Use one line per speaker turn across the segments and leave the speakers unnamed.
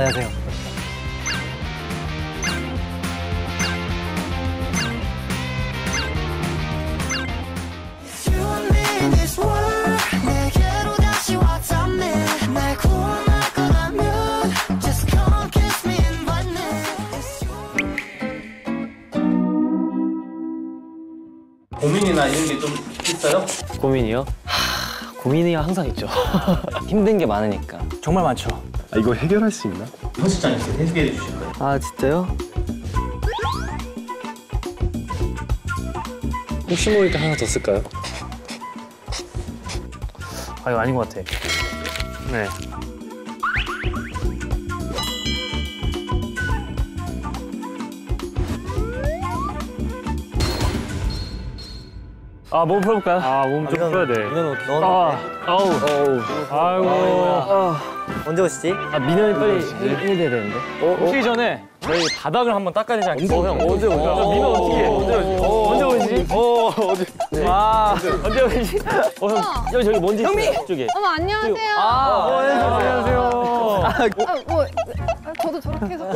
안녕하세요.
고민이나 이런 게 좀 있어요?
고민이요? 고민이 항상 있죠. 힘든 게 많으니까.
정말 많죠.
아, 이거 해결할 수 있나?
현 실장님께서 해결해 주실 거예요.
아 진짜요? 혹시 모르니까 하나 더 쓸까요?
아, 이거 아닌 것 같아.
네.
아, 몸 풀어볼까요?
아, 몸 좀 풀어야 돼.
이건 넣었는데.
아우. 아이고.
언제 오시지?
아 민현이 빨리 해야 되는데.
오시기 전에 저희 바닥을 한번 닦아야 되지 않겠어요? 형, 언제 오지? 민호 어떻게 해? 언제 오지?
어디?
아, 언제 오지?
형 저기 먼지 있어요. 쪽에.
어머 안녕하세요.
안녕하세요.
뭐 저도 저렇게 해서.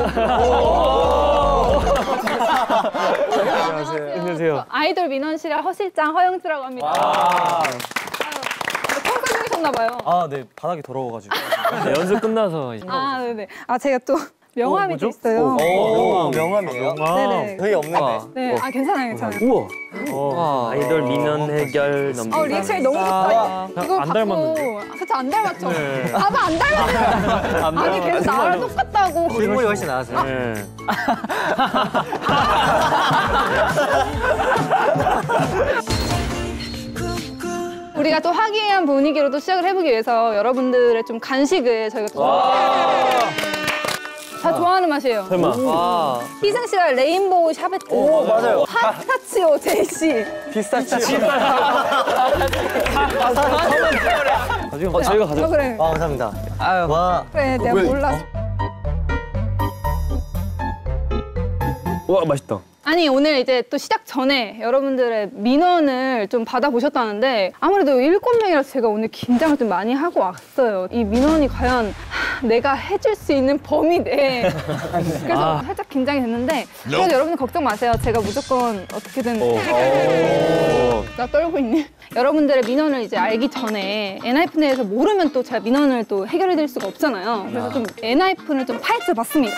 안녕하세요.
아이돌 민원실의 허실장 허영주라고 합니다. 평가 중이셨나봐요.
아, 네. 바닥이 더러워가지고.
네, 연습 끝나서.
아 네네. 아 제가 또 명함이 또 있어요.
명함이에요?
네네.
저희 없는데.
네. 아 괜찮아요 괜찮아요.
우와. 아이돌 민원 해결 넘버.
리액션이 너무 좋다. 이거
안 닮았는데?
그쵸 안 닮았죠? 봐봐 안 닮았어요. 아니 계속 나랑 똑같다고.
실물이 훨씬 나았어요.
네.
우리가 또 화기애애한 분위기로 또 시작을 해보기 위해서 여러분들의 좀 간식을 저희가 또 다 좋아하는 맛이에요.
설마.
희승 씨가 레인보우 샤베트.
오, 맞아요.
파스타치오 제이씨.
피스타치오.
저희가 가져.
그래.
아, 감사합니다. 아유, 와.
그래 내가 몰라서.
와 맛있다.
아니 오늘 이제 또 시작 전에 여러분들의 민원을 좀 받아보셨다는데 아무래도 7명이라서 제가 오늘 긴장을 좀 많이 하고 왔어요. 이 민원이 과연 내가 해줄 수 있는 범위 내에 그래서 살짝 긴장이 됐는데 그래도 여러분들 걱정 마세요. 제가 무조건 어떻게든 나 떨고 있니? 여러분들의 민원을 이제 알기 전에 엔하이픈에 대해서 모르면 또 제가 민원을 또 해결해드릴 수가 없잖아요. 그래서 좀 엔하이픈을 좀 파헤쳐봤습니다.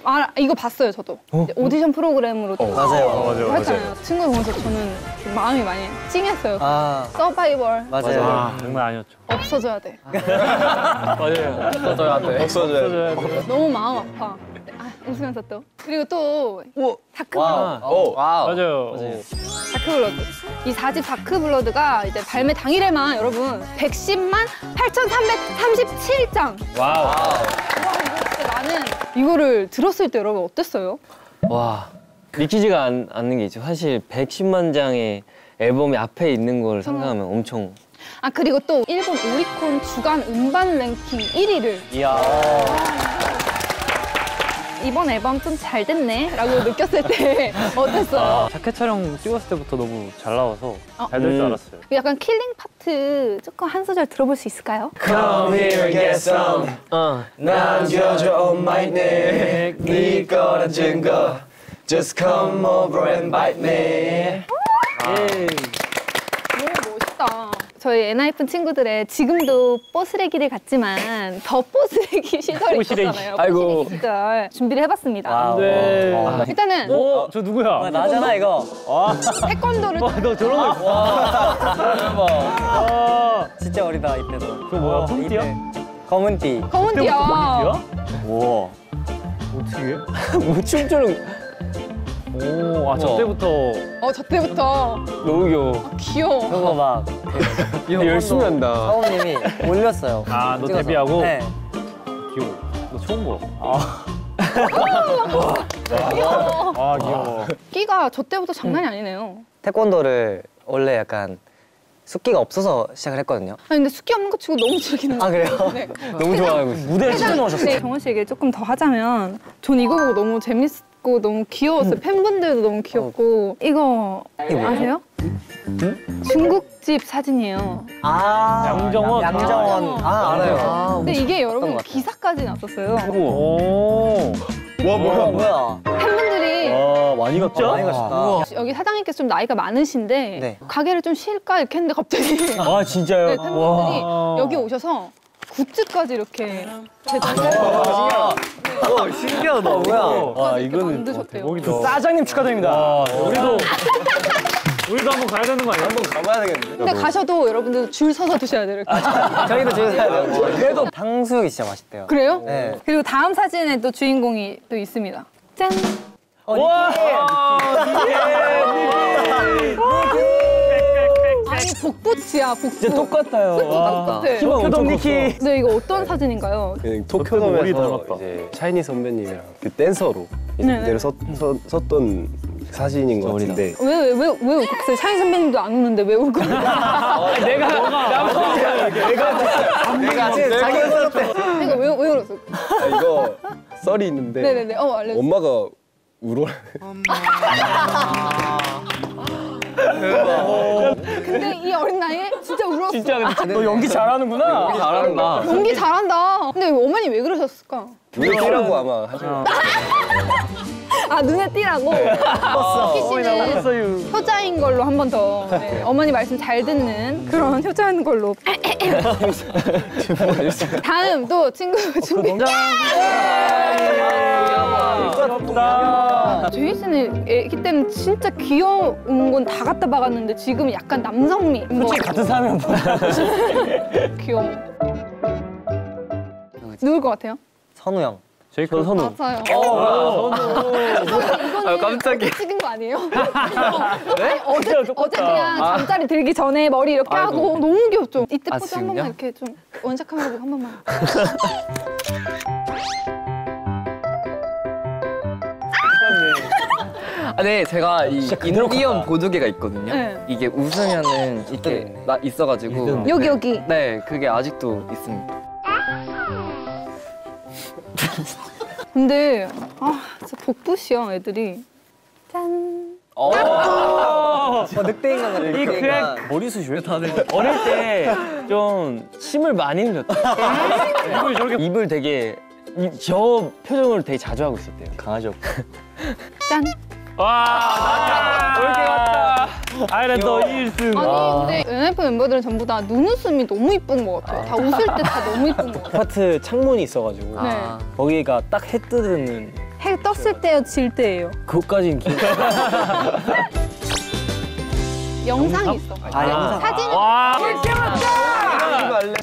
아 이거 봤어요 저도. 오디션 프로그램으로 또
맞아요.
했잖아요. 친구 보면서 저는 좀 마음이 많이 찡했어요.
아,
서바이벌
맞아요.
아, 정말 아니었죠.
없어져야 돼.
맞아요. 없어져야 돼.
없어져야 돼.
너무 마음 아파. 아, 웃으면서 또. 그리고 또 다크블러드.
맞아요.
다크블러드. 이 4집 다크블러드가 이제 발매 당일에만 여러분 110만 8,337장.
와우.
와 이거 진짜 나는 이거를 들었을 때 여러분 어땠어요?
와 믿기지가 않는 게 있죠. 사실 110만 장의 앨범이 앞에 있는 걸 생각하면 엄청.
아 그리고 또 일본 오리콘 주간 음반 랭킹 1위를.
이야.
이번 앨범 좀 잘 됐네 라고 느꼈을 때 어땠어요?
자켓 촬영 찍었을 때부터 너무 잘 나와서 잘 될 줄 알았어요.
약간 킬링 파트 조금 한 소절 들어볼 수 있을까요?
Come here and get some. 남겨줘 on my neck. 네 거란 증거. Just come over and bite me.
너무 멋있다. 저희 엔하이픈 친구들의 지금도 뽀스레기를 갔지만 더 뽀스레기 시절이 있었잖아요.
아이고.
뽀스레기 시절 준비를 해봤습니다.
와우.
네.
일단은
저 누구야?
나잖아, 이거.
태권도를
너 저런 거.
진짜 어리다, 이때도.
그거 뭐야? 홈띠야?
검은 띠.
검은 띠야.
우와. 어떻게 해?
뭐 춤추는.
오, 저 때부터.
저 때부터
너무 귀여워.
귀여워.
그거 막
열심히 한다.
사원님이 올렸어요.
아, 너
찍어서.
데뷔하고?
네.
귀여워. 너 처음 봐.
귀여워.
아, 귀여워.
끼가 저 때부터 장난이 아니네요.
태권도를 원래 약간 숫기가 없어서 시작을 했거든요.
아니 근데 숫기 없는 거 치고 너무 즐기는
아, 그래요?
네.
너무 좋아하고 있어.
무대에 찍어 넣으셨어요.
네, 정원 씨 얘기를 조금 더 하자면 전 이거 보고 너무 재밌고 너무 귀여웠어요. 팬분들도 너무 귀엽고 이거 아세요? 중국집 사진이에요.
양정원.
양정원. 알아요.
근데 이게
것
여러분
같아요.
기사까지 났었어요.
오.
와 뭐야?
뭐야?
팬분들이
많이 갔죠?
많이 가셨다.
여기 사장님께서 좀 나이가 많으신데
네.
가게를 좀 쉴까 이렇게 했는데 갑자기
아 진짜요?
네, 팬분들이 여기 오셔서 굿즈까지 이렇게 제작해서
신기하다. 뭐야?
와
이렇게
이거는
만드셨대요.
대박이다.
사장님 축하드립니다.
우리도 한번 가야 되는 거 아니야?
한번 가봐야 되겠는데.
근데 가셔도 여러분들 줄 서서 드셔야 돼요. 이렇게.
저희도 줄 서야 돼요. 그래도 탕수육이 진짜 맛있대요.
그래요?
네.
그리고 다음 사진에 또 주인공이 또 있습니다. 짠!
와!
아니 복부치야 복부.
진짜 똑같아요.
똑같아.
도쿄돔 니키.
근데 이거 어떤 사진인가요?
그
머리
도쿄돔에서
닮았다.
이제 샤이니 선배님이랑 그 댄서로
네네.
무대를 섰던 사진인 것 같은데
왜 울컥했어요? 샤인 선배님도 안 우는데 왜 울컥?
내가 자기 웃었대.
내가 왜 울었어?
이거 썰이 있는데
네네네. 알려주세요.
엄마가 울어.
근데 이 어린 나이에 진짜 울었어.
진짜 너 연기 잘하는구나.
잘한다.
연기 잘한다. 근데 어머니 왜 그러셨을까?
눈에 띄라고 아마 하죠.
아 눈에 띄라고? 키씨는 효자인 걸로 한 번 더. 네, 어머니 말씀 잘 듣는 그런 효자인 걸로. 다음 또 친구 준비. 제이 씨는 애기 때는 진짜 귀여운 건 다 갖다 박았는데 지금 약간 남성미. 솔직히
같은 사람이랑 뭐.
귀여워. 누굴 것 같아요?
선우 형.
제이크 선우.
맞아요.
아, 깜짝이야.
찍은 거 아니에요? 네? 어제 그냥 잠자리 들기 전에 머리 이렇게 하고 너무 귀엽죠? 이때
아,
포즈 한
지금요?
번만 이렇게 좀 원샷 카메라 보고 한 번만.
네, 제가 이 인디언 보조개가 있거든요.
네.
이게 웃으면은 이렇게 있어가지고.
여기.
네, 그게 아직도 있습니다.
근데 진짜 복붙이야 애들이. 짠.
늑대인간 같은 늑대인간.
머리숱이 왜 다들 어릴 때 좀 침을 많이 흘렸다. 입을 저렇게 입을 되게 저 표정을 되게 자주 하고 있었대요. 강아지 없고.
짠.
와, 이렇게 왔다. 아이랜더 1승.
아니 근데 NF 멤버들은 전부 다 눈웃음이 너무 이쁜 것 같아요. 다 웃을 때 다 너무 이쁜 것 같아요.
아파트 창문이 있어가지고
네.
거기가 딱 해 뜨는
해 떴을 때요, 질 때예요.
그것까지는 기억.
영상이 있어.
영상.
사진은
와,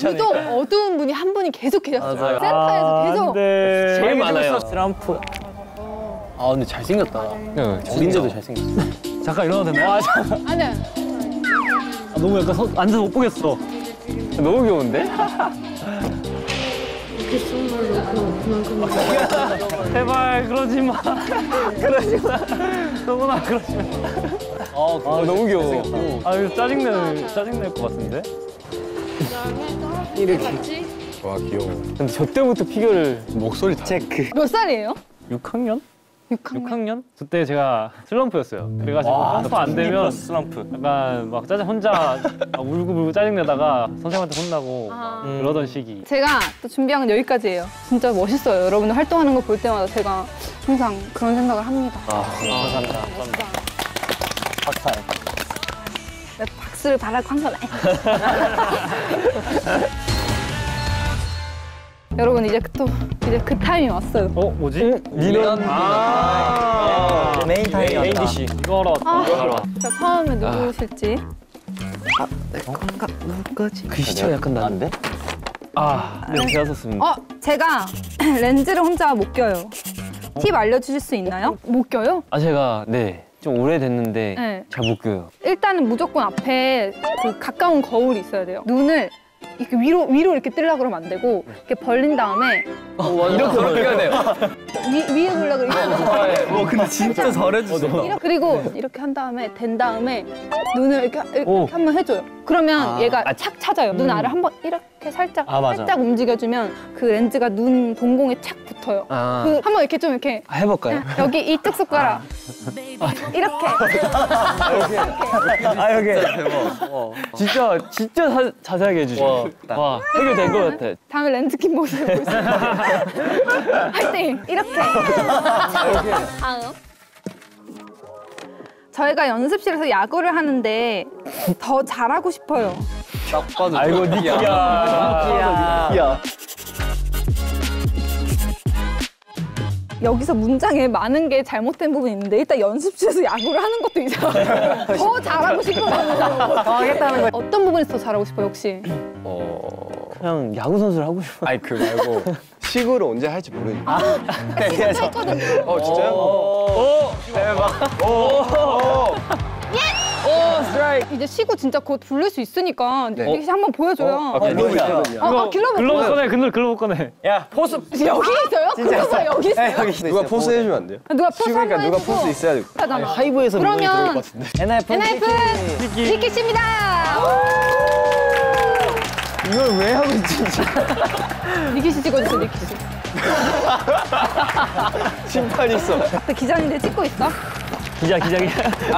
유독 어두운 분이 한 분이 계속 계셨어요. 센터에서 계속.
제일 많아요.
트럼프. 아 근데 잘생겼다. 어린데도 잘생겼어.
잠깐 일어나도 되나요?
아니야.
너무 약간 앉아서 못 보겠어. 너무 귀여운데? 제발 그러지 마. 그러지 마. 너무나 그러지 마.
너무 귀여워.
아 이거 짜증낼 것 같은데?
와 귀여워.
근데 저 때부터 피겨를
목소리 다.
체크.
몇 살이에요?
6학년?
6학년.
6학년? 그때 제가 슬럼프였어요. 그래가지고 점프 안 되면
슬럼프.
약간 막 혼자 막 울고 짜증내다가 선생님한테 혼나고 그러던 시기.
제가 또 준비한 건 여기까지예요. 진짜 멋있어요. 여러분들 활동하는 거 볼 때마다 제가 항상 그런 생각을 합니다.
감사합니다. 박살.
내가 박수를 바라고 한 건 아니야. 여러분 이제 이제 그 타임이 왔어요.
뭐지? 민원.
메인 타임이 왔다.
이거 알아.
자, 처음에 누구실지.
글씨체가 약간 나는데?
네, 제가 썼습니다.
제가 렌즈를 혼자 못 껴요. 팁 알려주실 수 있나요? 못 껴요?
제가 좀 오래됐는데
네.
잘 못 껴요.
일단은 무조건 앞에 그 가까운 거울이 있어야 돼요. 눈을 이렇게 위로 이렇게 뜨려고 그러면 안 되고 이렇게 벌린 다음에
이렇게 해야 돼요.
위에 보려고 이렇게
근데 진짜 잘해주신다.
그리고 이렇게 한 다음에 된 다음에 눈을 이렇게 한번 해줘요. 그러면 얘가 착 찾아요. 눈 아래 한번 이렇게 살짝 움직여주면 그 렌즈가 눈 동공에 착 붙어요. 그 한번 이렇게 좀 이렇게
해볼까요?
여기 이쪽 손가락 이렇게
진짜 자세하게 해주죠. 와, 해결된 것 같아.
다음에 렌즈킨 모습을 보여주세요. 화이팅! 이렇게. 다음. 저희가 연습실에서 야구를 하는데 더 잘하고 싶어요.
딱 봐도
아이고, 니키야.
여기서 문장에 많은 게 잘못된 부분이 있는데 일단 연습실에서 야구를 하는 것도 이상해요. 더 잘하고 싶어요. 더 하겠다는 거. 어떤 부분에서 더 잘하고 싶어요, 혹시?
그냥 야구 선수를 하고 싶어.
아니 그 말고 시구를 언제 할지 모르니까.
했거든요.
진짜요? 대박.
스트라이크.
이제 시구 진짜 곧 부를 수 있으니까 이렇게 한번 보여줘요.
글로브야.
글러브
글러브 꺼내, 글러브 꺼내.
야 포스.
여기 있어요? 글러브가 여기 있어요?
누가 포스 해주면 안 돼요?
누가 포스 한번
시구니까 누가
해주고.
포스 있어야 돼.
하이브에서 민원이 들어올
그러면
것 같은데.
NF 니키 씨입니다.
이걸 왜 하고 있지?
니키 씨 찍어주세요, 니키 씨.
심판이 있어.
앞에 기자님들 찍고 있어?
기자.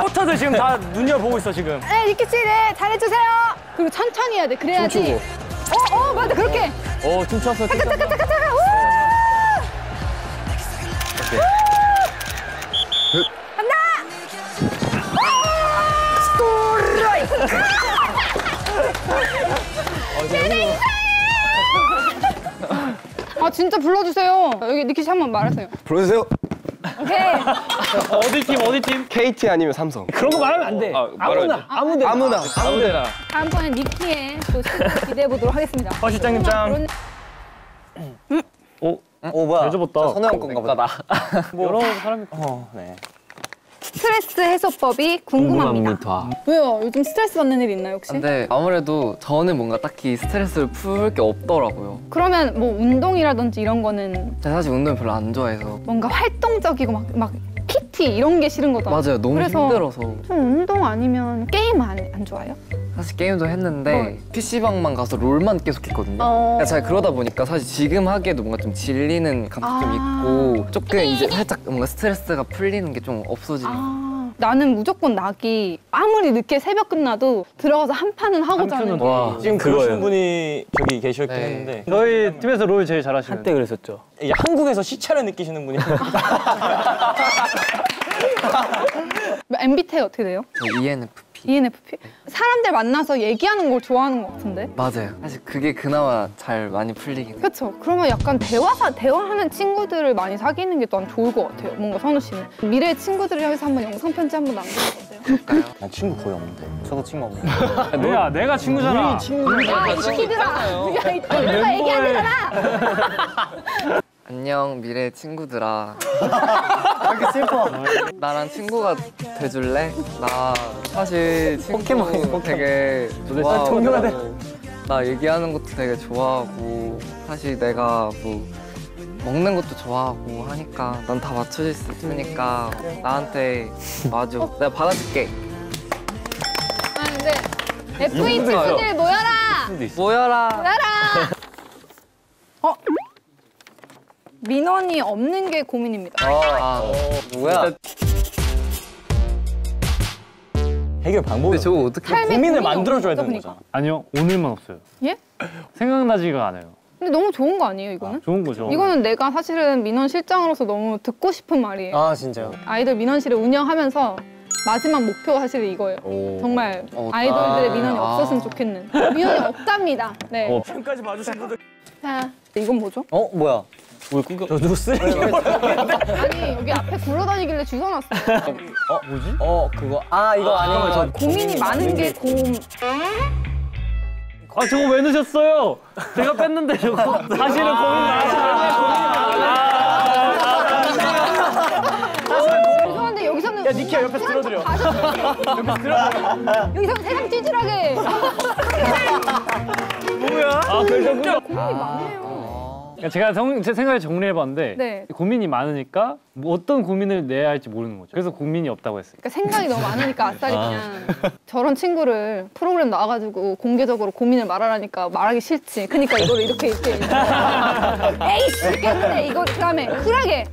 포터들 지금 다 눈여보고 있어, 지금.
네, 니키 씨, 네, 잘해주세요. 그리고 천천히 해야 돼. 그래야지. 맞아, 그렇게.
춤췄어.
잠깐. 간다. 아 진짜 불러주세요. 여기 니키 씨 한번 말하세요.
불러주세요.
오케이.
어디 팀?
KT 아니면 삼성.
그런 거 말하면 안 돼. 아무데나.
다음번엔 니키의 또 시구 기대해 보도록 하겠습니다.
실장님 짱.
뭐야?
잘 접었다.
선우형 건가 보다.
여러 사람이.
네.
스트레스 해소법이 궁금합니다. 왜요? 요즘 스트레스 받는 일 있나요 혹시?
근데 아무래도 저는 뭔가 딱히 스트레스를 풀 게 없더라고요.
그러면 뭐 운동이라든지 이런 거는
제가 사실 운동을 별로 안 좋아해서.
뭔가 활동적이고 막 PT 이런 게 싫은 거다.
맞아요. 너무
그래서
힘들어서.
좀 운동 아니면 게임 안 좋아해요?
사실 게임도 했는데 PC방만 가서 롤만 계속 했거든요.
어.
잘 그러다 보니까 사실 지금 하기에도 뭔가 좀 질리는 감도 좀 있고 조금 이제 살짝 뭔가 스트레스가 풀리는 게 좀 없어지는.
나는 무조건 낙이 아무리 늦게 새벽 끝나도 들어가서 한 판은 하고 자는 게.
지금 그러신 분이 저기 계셨긴
네.
했는데
저희 팀에서 롤 제일 잘하시는. 한때 그랬었죠.
이게 한국에서 시차를 느끼시는 분이
MBTI 어떻게 돼요?
저 ENFP.
ENFP? 사람들 만나서 얘기하는 걸 좋아하는 것 같은데?
맞아요. 사실 그게 그나마 잘 많이 풀리긴 해요.
그렇죠. 그러면 약간 대화하는 친구들을 많이 사귀는 게 또 좋을 것 같아요. 뭔가 선우 씨는. 미래의 친구들을 향해서 한번 영상 편지 한번 남겨주세요.
난 친구 거의 없는데.
저도 친구 없네. 내가 친구잖아.
이 시키더라. 누가 얘기 안 되잖아.
안녕 미래의 친구들아. 이렇게 슬퍼. 나랑 친구가 돼줄래? 나 사실 친구 되게 좋아하고 나 얘기하는 것도 되게 좋아하고 사실 내가 뭐 먹는 것도 좋아하고 하니까 난 다 맞춰줄 수 있으니까 나한테 와줘. 내가 받아줄게.
아 근데 FE 친구들 모여라.
모여라.
민원이 없는 게 고민입니다.
누구야?
해결 방법이
근데 저거 어떻게
삶에
고민을
고민이
만들어줘야
없다
되는
보니까.
거잖아.
아니요, 오늘만 없어요.
예?
생각나지가 않아요.
근데 너무 좋은 거 아니에요 이거는?
좋은 거죠.
이거는 내가 사실은 민원 실장으로서 너무 듣고 싶은 말이에요.
아 진짜요?
아이돌 민원실을 운영하면서 마지막 목표가 사실 이거예요. 정말 아이돌들의 민원이 없었으면 좋겠는. 민원이 없답니다. 네.
지금까지 봐주신 분들
자, 이건 뭐죠?
뭐야?
저 누구 쓰레기
아니 여기 앞에 굴러다니길래 주워놨어요.
그거 이거 아니면
고민이 많은 게
저거 왜 넣으셨어요? 제가 뺐는데 저거. 사실은 고민 많으시는데
죄송한데 여기서는
야 니키야 옆에서 들어드려.
여기서 세상 찌질하게.
뭐야? 아 그래서
고민이 많네요.
그러니까 제가 제 생각을 정리해봤는데
네.
고민이 많으니까 뭐 어떤 고민을 내야 할지 모르는 거죠. 그래서 고민이 없다고 했어요.
그러니까 생각이 너무 많으니까 아싸리 그냥 저런 친구를 프로그램 나와가지고 공개적으로 고민을 말하라니까 말하기 싫지. 그러니까 이거를 이렇게 에이씨 깨끗해 이거 그다음에 쿨하게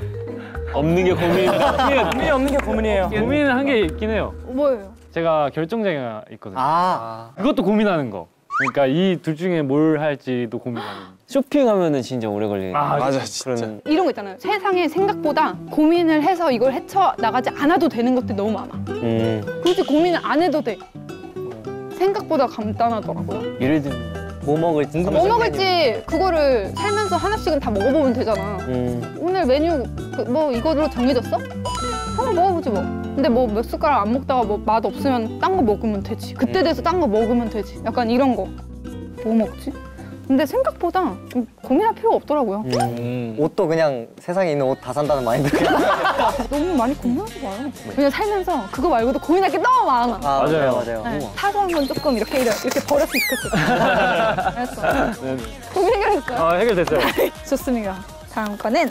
없는 게 고민이다.
고민이 없는 게 고민이에요. 고민은 한 게 있긴 해요.
뭐예요?
제가 결정장애가 있거든요.
아,
그것도 고민하는 거. 그러니까 이 둘 중에 뭘 할지도 고민하는.
쇼핑하면은 진짜 오래 걸리겠네.
맞아 진짜.
이런 거 있잖아요. 세상에 생각보다 고민을 해서 이걸 헤쳐나가지 않아도 되는 것들이 너무 많아. 굳이 고민을 안 해도 돼. 생각보다 간단하더라고요.
예를 들면
뭐 먹을지.
뭐 먹을지 그거를 살면서 하나씩은 다 먹어보면 되잖아. 오늘 메뉴 뭐 이거로 정해졌어? 한번 먹어보지 뭐. 근데 뭐 몇 숟가락 안 먹다가 뭐 맛 없으면 딴 거 먹으면 되지. 그때 돼서 딴 거 먹으면 되지. 약간 이런 거. 뭐 먹지? 근데 생각보다 고민할 필요가 없더라고요.
옷도 그냥 세상에 있는 옷 다 산다는 마인드.
너무 많이 고민하지 마요. 그냥 살면서 그거 말고도 고민할 게 너무 많아.
아,
맞아요.
맞아요.
네, 사소한 건 조금 이렇게 버렸으면 좋겠어. 알았어. 고민 해결했어요?
아 해결됐어요.
좋습니다. 다음 거는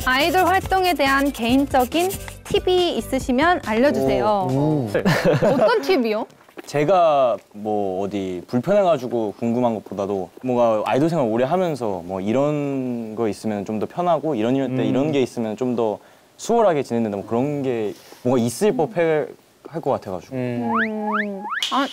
아이돌 활동에 대한 개인적인 팁이 있으시면 알려주세요. 어떤 팁이요?
제가 뭐 어디 불편해가지고 궁금한 것보다도 뭔가 아이돌 생활 오래 하면서 뭐 이런 거 있으면 좀 더 편하고 이런 때 이런 게 있으면 좀 더 수월하게 지내는데 뭐 그런 게 뭔가 있을 법할 것 같아가지고.
아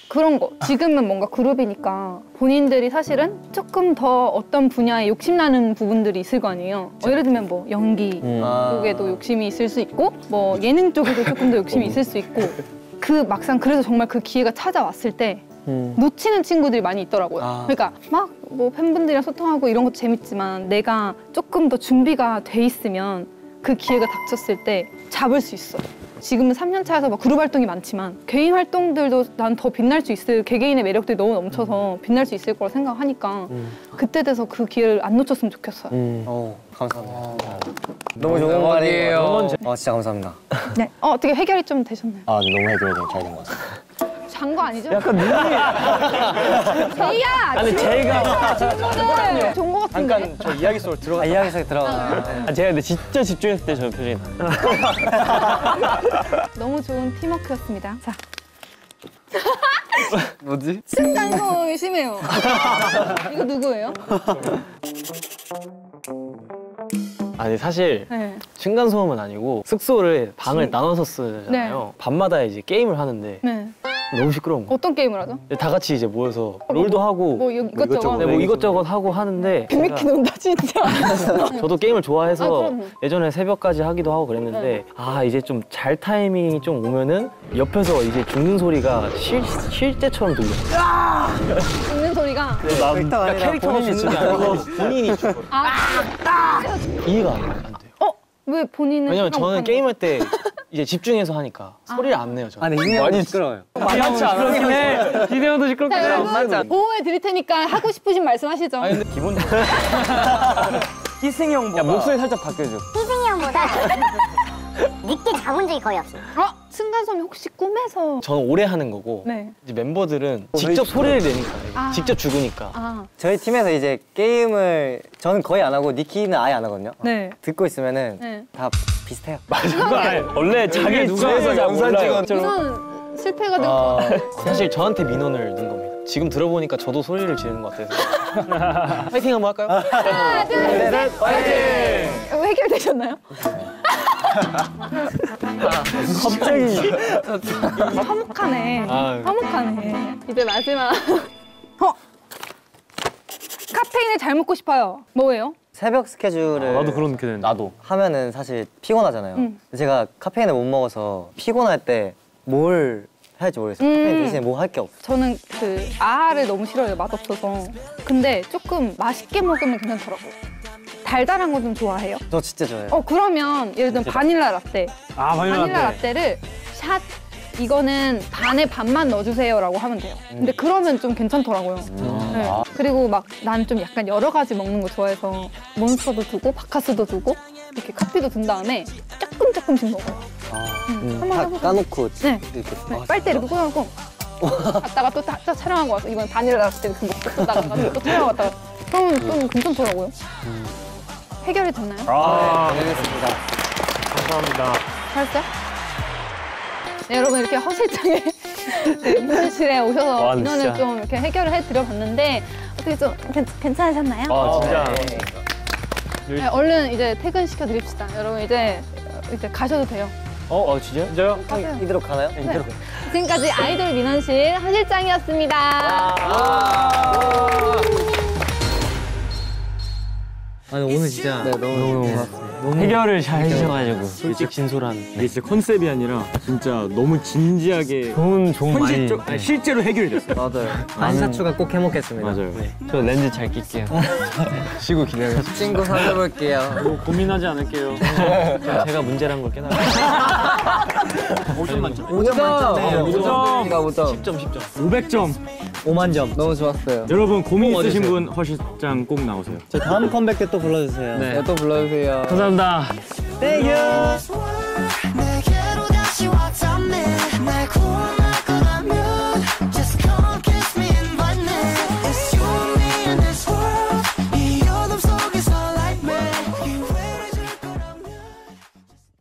그런 거. 지금은 뭔가 그룹이니까 본인들이 사실은 조금 더 어떤 분야에 욕심나는 부분들이 있을 거 아니에요. 예를 들면 뭐 연기 쪽에도 욕심이 있을 수 있고 뭐 예능 쪽에도 조금 더 욕심이 있을 수 있고 그 막상 그래서 정말 그 기회가 찾아왔을 때 놓치는 친구들이 많이 있더라고요. 그러니까 막 뭐 팬분들이랑 소통하고 이런 것도 재밌지만 내가 조금 더 준비가 돼 있으면 그 기회가 닥쳤을 때 잡을 수 있어. 지금은 3년 차여서 막 그룹 활동이 많지만 개인 활동들도 난 더 빛날 수 있을 개개인의 매력들이 너무 넘쳐서 빛날 수 있을 거라 생각하니까 그때 돼서 그 기회를 안 놓쳤으면 좋겠어요.
감사합니다. 너무 좋은 말이에요. 진짜 감사합니다.
네. 어떻게 해결이 좀 되셨나요?
아 너무 해결이 잘 된 것 같습니다.
잔 거 아니죠?
약간 눈이.
제이야!
아니 제가
친구들! 좋은 거 같은데?
잠깐 저 이야기 속으로 들어가.
이야기 속에 들어가요.
제가 근데 진짜 집중했을 때 저 표정이
너무 좋은 팀워크였습니다. 자.
뭐지?
층간소음이 심해요. 이거 누구예요?
아니 사실
네.
층간소음은 아니고 숙소를 방을 나눠서 쓰잖아요. 밤마다 이제 게임을 하는데
네.
너무 시끄러운 거예요.
어떤 게임을 하죠?
다 같이 이제 모여서 롤도 하고
뭐 이것저것?
네, 뭐 이것저것 하고 하는데
빅미키 논다 진짜.
저도 게임을 좋아해서
그럼요.
예전에 새벽까지 하기도 하고 그랬는데 아 이제 좀 잘 타이밍이 좀 오면은 옆에서 이제 죽는 소리가 실제처럼 들려.
죽는 소리가.
그러니까 캐릭터가 죽는 게 아니고 본인이 죽어. 이해가 안 돼요.
왜 본인은?
왜냐면 저는
못하는
게임할 때 이제 집중해서 하니까 소리를 안 내요. 저는.
아니 이게 많이 시끄러워요.
만만치 않긴 해. 기대형도 시끄럽게.
자, 여러분 보호해 드릴 테니까 하고 싶으신 말씀하시죠.
아니 근데 기본적으로
희승이 형보다.
야 목소리 살짝 바뀌어줘.
희승이 형보다 늦게 자본 적이 거의 없어요.
층간소음이 혹시 꿈에서?
저는 오래 하는 거고
네.
이제 멤버들은 직접 소리를 내니까
아.
직접 죽으니까.
저희 팀에서 이제 게임을 저는 거의 안 하고 니키는 아예 안 하거든요.
네.
듣고 있으면은
네.
다 비슷해요.
원래 자기 주에서 잘 몰라요.
우선 실패가
사실 저한테 민원을 넣은 겁니다. 지금 들어보니까 저도 소리를 지르는 것 같아서. 파이팅 한번 할까요?
하나, 둘, 셋, 파이팅! 해결되셨나요?
갑자기.
화목하네.
아유.
화목하네. 이제 마지막. 카페인을 잘 먹고 싶어요. 뭐예요?
새벽 스케줄을
나도 그렇게 되는데.
나도.
하면은 사실 피곤하잖아요. 제가 카페인을 못 먹어서 피곤할 때 뭘 해야지 모르겠어요. 카페인 대신에 뭐 할 게 없어.
저는 그 아를 너무 싫어해요. 맛없어서. 근데 조금 맛있게 먹으면 괜찮더라고요. 달달한 거 좀 좋아해요?
저 진짜 좋아해요.
그러면 예를 들면 바닐라 라떼.
아 바닐라
라떼를 샷 이거는 반에 반만 넣어주세요라고 하면 돼요. 근데 그러면 좀 괜찮더라고요. 네. 그리고 막 난 좀 약간 여러 가지 먹는 거 좋아해서 몬스터도 두고 바카스도 두고 이렇게 카피도 든 다음에 조금씩 먹어요. 한번
다
해보세요.
까놓고
네.
이렇게.
네, 빨대 이렇게 꽂아놓고 갔다가 또 촬영하고 와서 이번에 바닐라 라떼 그 먹고 나가서 또 촬영하고 왔다가 그러면 좀 괜찮더라고요. 해결이 됐나요?
알겠습니다.
감사합니다.
잘했어요? 네, 여러분 이렇게 허실장에 네, 민원실에 오셔서
와,
민원을
진짜.
좀 이렇게 해결을 해드려봤는데 어떻게 좀 괜찮으셨나요?
아 진짜.
네, 얼른 이제 퇴근시켜 드립시다. 여러분 이제 가셔도 돼요.
진짜요?
진짜요?
가세요.
이대로 가나요?
네. 지금까지 아이돌 민원실 허실장이었습니다.
아니 오늘 진짜
너무 좋았어요.
해결을 잘 해주셔가지고 솔직히 진솔한
이게 진짜 컨셉이 아니라 진짜 너무 진지하게
좋은 많이
현실적 아니, 실제로 해결이 됐어요.
맞아요.
안사추가 꼭 해먹겠습니다.
맞아요.
저 렌즈 잘 낄게요. 쉬고 기다려.
친구 사줘볼게요.
뭐 고민하지 않을게요.
제가 문제란 걸 깨달아.
5점 만점.
5점.
500점.
5만 점.
너무 좋았어요.
여러분 고민 있으신 분 허실장 꼭 나오세요.
저 다음 컴백 때 또 불러주세요.
네, 또 불러주세요.
감사합니다.
땡큐.